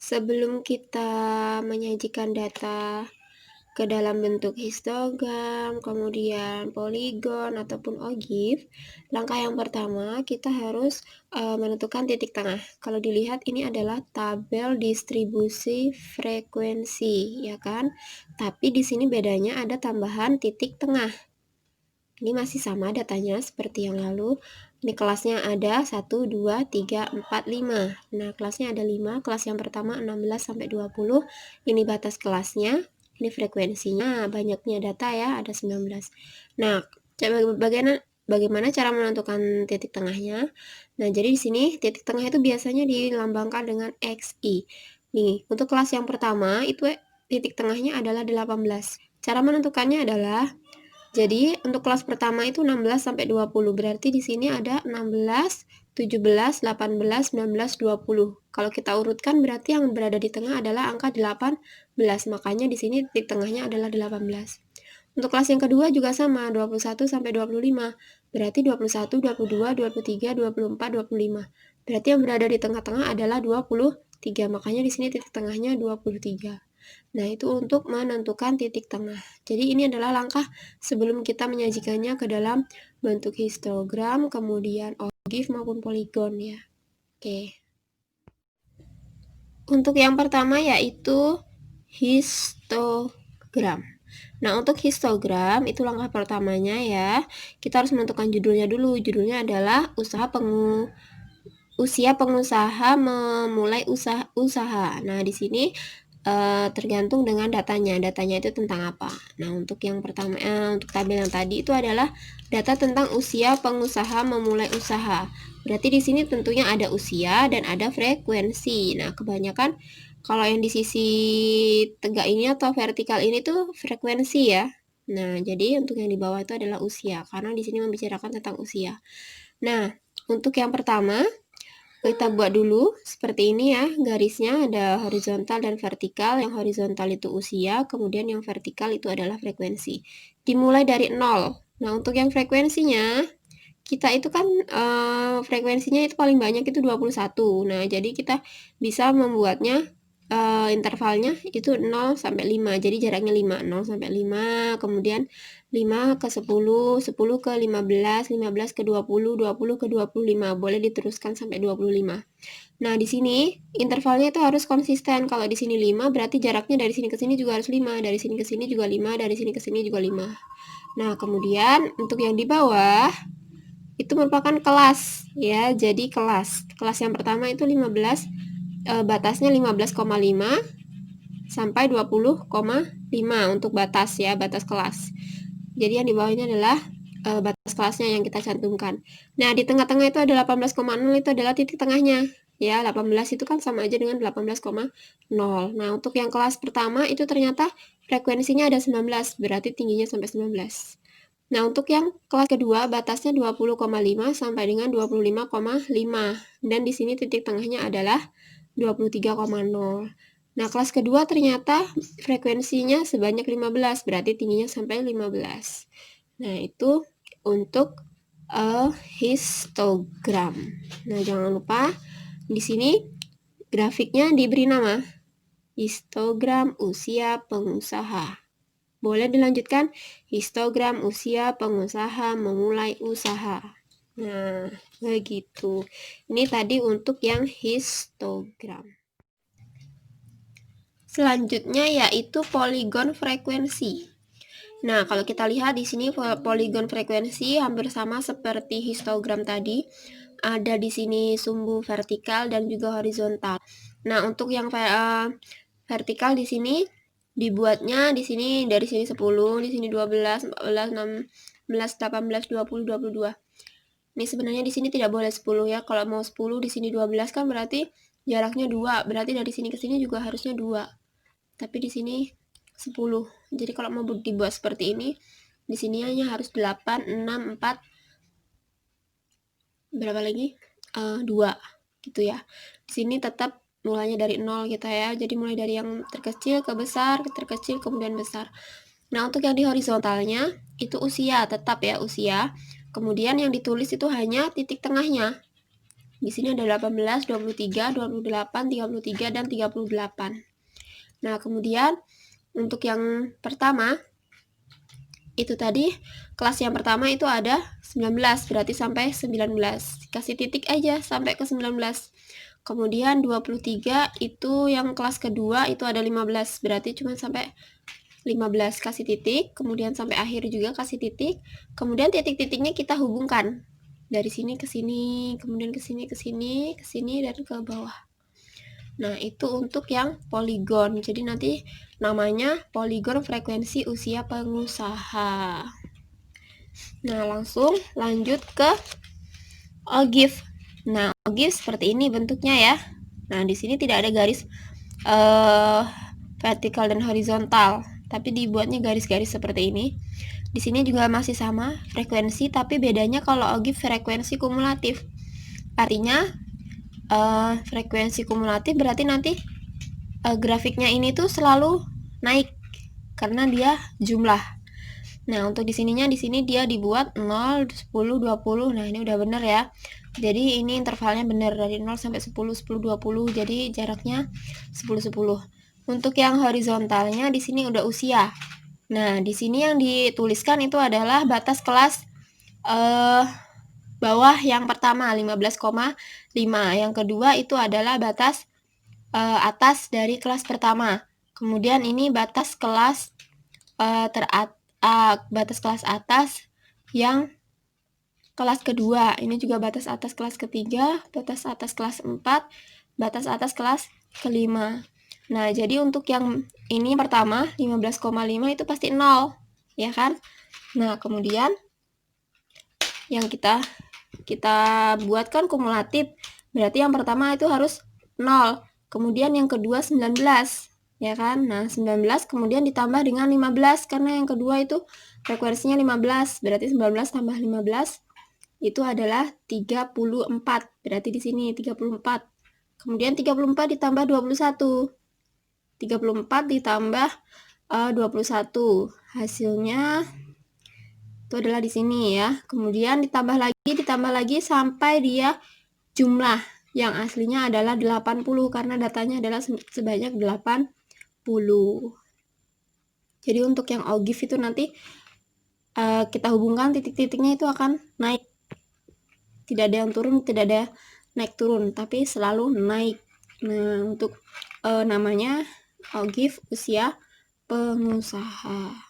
Sebelum kita menyajikan data ke dalam bentuk histogram, kemudian poligon, ataupun OGIF, langkah yang pertama kita harus menentukan titik tengah. Kalau dilihat ini adalah tabel distribusi frekuensi, ya kan? Tapi di sini bedanya ada tambahan titik tengah. Ini masih sama datanya seperti yang lalu. Ini kelasnya ada 1, 2, 3, 4, 5. Nah, kelasnya ada 5. Kelas yang pertama 16 sampai 20. Ini batas kelasnya. Ini frekuensinya. Banyaknya data ya, ada 19. Nah, bagaimana cara menentukan titik tengahnya? Nah, jadi di sini titik tengah itu biasanya dilambangkan dengan XI. Nih, untuk kelas yang pertama itu titik tengahnya adalah 18. Cara menentukannya adalah jadi untuk kelas pertama itu 16 sampai 20. Berarti di sini ada 16, 17, 18, 19, 20. Kalau kita urutkan berarti yang berada di tengah adalah angka 18. Makanya di sini titik tengahnya adalah 18. Untuk kelas yang kedua juga sama, 21 sampai 25. Berarti 21, 22, 23, 24, 25. Berarti yang berada di tengah-tengah adalah 23. Makanya di sini titik tengahnya 23. Nah, itu untuk menentukan titik tengah. Jadi ini adalah langkah sebelum kita menyajikannya ke dalam bentuk histogram, kemudian OGIF maupun poligon ya. Oke. Untuk yang pertama yaitu histogram. Nah, untuk histogram itu langkah pertamanya ya. Kita harus menentukan judulnya dulu. Judulnya adalah usia pengusaha memulai usaha. Nah, di sini tergantung dengan datanya. Datanya itu tentang apa? Nah, untuk yang pertama, untuk tabel yang tadi itu adalah data tentang usia pengusaha memulai usaha. Berarti di sini tentunya ada usia dan ada frekuensi. Nah, kebanyakan kalau yang di sisi tegak ini atau vertikal ini tuh frekuensi ya. Nah, jadi untuk yang di bawah itu adalah usia, karena di sini membicarakan tentang usia. Nah, untuk yang pertama, kita buat dulu seperti ini ya, garisnya ada horizontal dan vertikal. Yang horizontal itu usia, kemudian yang vertikal itu adalah frekuensi. Dimulai dari 0. Nah, untuk yang frekuensinya, kita itu kan frekuensinya itu paling banyak itu 21. Nah, jadi kita bisa membuatnya intervalnya itu 0 sampai 5. Jadi jaraknya 5, 0 sampai 5, kemudian 5 ke 10, 10 ke 15, 15 ke 20, 20 ke 25. Boleh diteruskan sampai 25. Nah, di sini intervalnya itu harus konsisten. Kalau di sini 5, berarti jaraknya dari sini ke sini juga harus 5, dari sini ke sini juga 5, dari sini ke sini juga 5. Nah, kemudian untuk yang di bawah itu merupakan kelas ya. Jadi kelas yang pertama itu 15, batasnya 15,5 sampai 20,5 untuk batas ya, batas kelas. Jadi yang di bawahnya adalah batas kelasnya yang kita cantumkan. Nah, di tengah-tengah itu ada 18,0, itu adalah titik tengahnya. Ya, 18 itu kan sama aja dengan 18,0. Nah, untuk yang kelas pertama itu ternyata frekuensinya ada 19, berarti tingginya sampai 19. Nah, untuk yang kelas kedua batasnya 20,5 sampai dengan 25,5. Dan di sini titik tengahnya adalah 23,0. Nah, kelas kedua ternyata frekuensinya sebanyak 15, berarti tingginya sampai 15. Nah, itu untuk histogram. Nah, jangan lupa di sini grafiknya diberi nama histogram usia pengusaha. Boleh dilanjutkan, histogram usia pengusaha memulai usaha. Nah, begitu. Ini tadi untuk yang histogram. Selanjutnya yaitu poligon frekuensi. Nah, kalau kita lihat di sini poligon frekuensi hampir sama seperti histogram tadi. Ada di sini sumbu vertikal dan juga horizontal. Nah, untuk yang vertikal di sini dibuatnya di sini dari sini 10, di sini 12, 14, 16, 18, 20, 22. Ini sebenarnya di sini tidak boleh 10 ya. Kalau mau 10 di sini 12 kan berarti jaraknya 2. Berarti dari sini ke sini juga harusnya 2. Tapi di sini 10. Jadi kalau mau dibuat seperti ini, di sini hanya harus 8, 6, 4, berapa lagi? 2 gitu ya. Di sini tetap mulainya dari 0 kita ya. Jadi mulai dari yang terkecil ke besar, terkecil kemudian besar. Nah, untuk yang di horizontalnya itu usia, tetap ya usia. Kemudian yang ditulis itu hanya titik tengahnya. Di sini ada 18, 23, 28, 33, dan 38. Nah, kemudian untuk yang pertama, itu tadi kelas yang pertama itu ada 19, berarti sampai 19. Kasih titik aja sampai ke 19. Kemudian 23 itu yang kelas kedua itu ada 15, berarti cuma sampai 15, kasih titik. Kemudian sampai akhir juga kasih titik. Kemudian titik-titiknya kita hubungkan. Dari sini ke sini, kemudian ke sini, ke sini, ke sini, dan ke bawah. Nah, itu untuk yang poligon. Jadi nanti namanya poligon frekuensi usia pengusaha. Nah, langsung lanjut ke OGIF. Nah, OGIF seperti ini bentuknya ya. Nah, di sini tidak ada garis vertikal dan horizontal, tapi dibuatnya garis-garis seperti ini. Di sini juga masih sama frekuensi, tapi bedanya kalau OGIF frekuensi kumulatif. Artinya frekuensi kumulatif berarti nanti grafiknya ini tuh selalu naik karena dia jumlah. Nah, untuk di sini dia dibuat 0, 10, 20. Nah, ini udah bener ya. Jadi ini intervalnya bener dari 0 sampai 10, 10, 20. Jadi jaraknya 10, 10. Untuk yang horizontalnya di sini udah usia. Nah, di sini yang dituliskan itu adalah batas kelas bawah yang pertama 15,5. Yang kedua itu adalah batas atas dari kelas pertama. Kemudian ini batas kelas batas kelas atas yang kelas kedua. Ini juga batas atas kelas ketiga, batas atas kelas 4, batas atas kelas kelima. Nah, jadi untuk yang ini pertama 15,5 itu pasti 0, ya kan? Nah, kemudian yang kita buatkan kumulatif. Berarti yang pertama itu harus 0. Kemudian yang kedua 19, ya kan? Nah, 19 kemudian ditambah dengan 15 karena yang kedua itu frekuensinya 15. Berarti 19 tambah 15 itu adalah 34. Berarti di sini 34. Kemudian 34 ditambah 21. 34 ditambah 21. Hasilnya itu adalah di sini ya. Kemudian ditambah lagi sampai dia jumlah yang aslinya adalah 80 karena datanya adalah sebanyak 80. Jadi untuk yang OGIF itu nanti kita hubungkan titik-titiknya itu akan naik. Tidak ada yang turun, tidak ada naik turun, tapi selalu naik. Nah, untuk namanya OGIF usia pengusaha.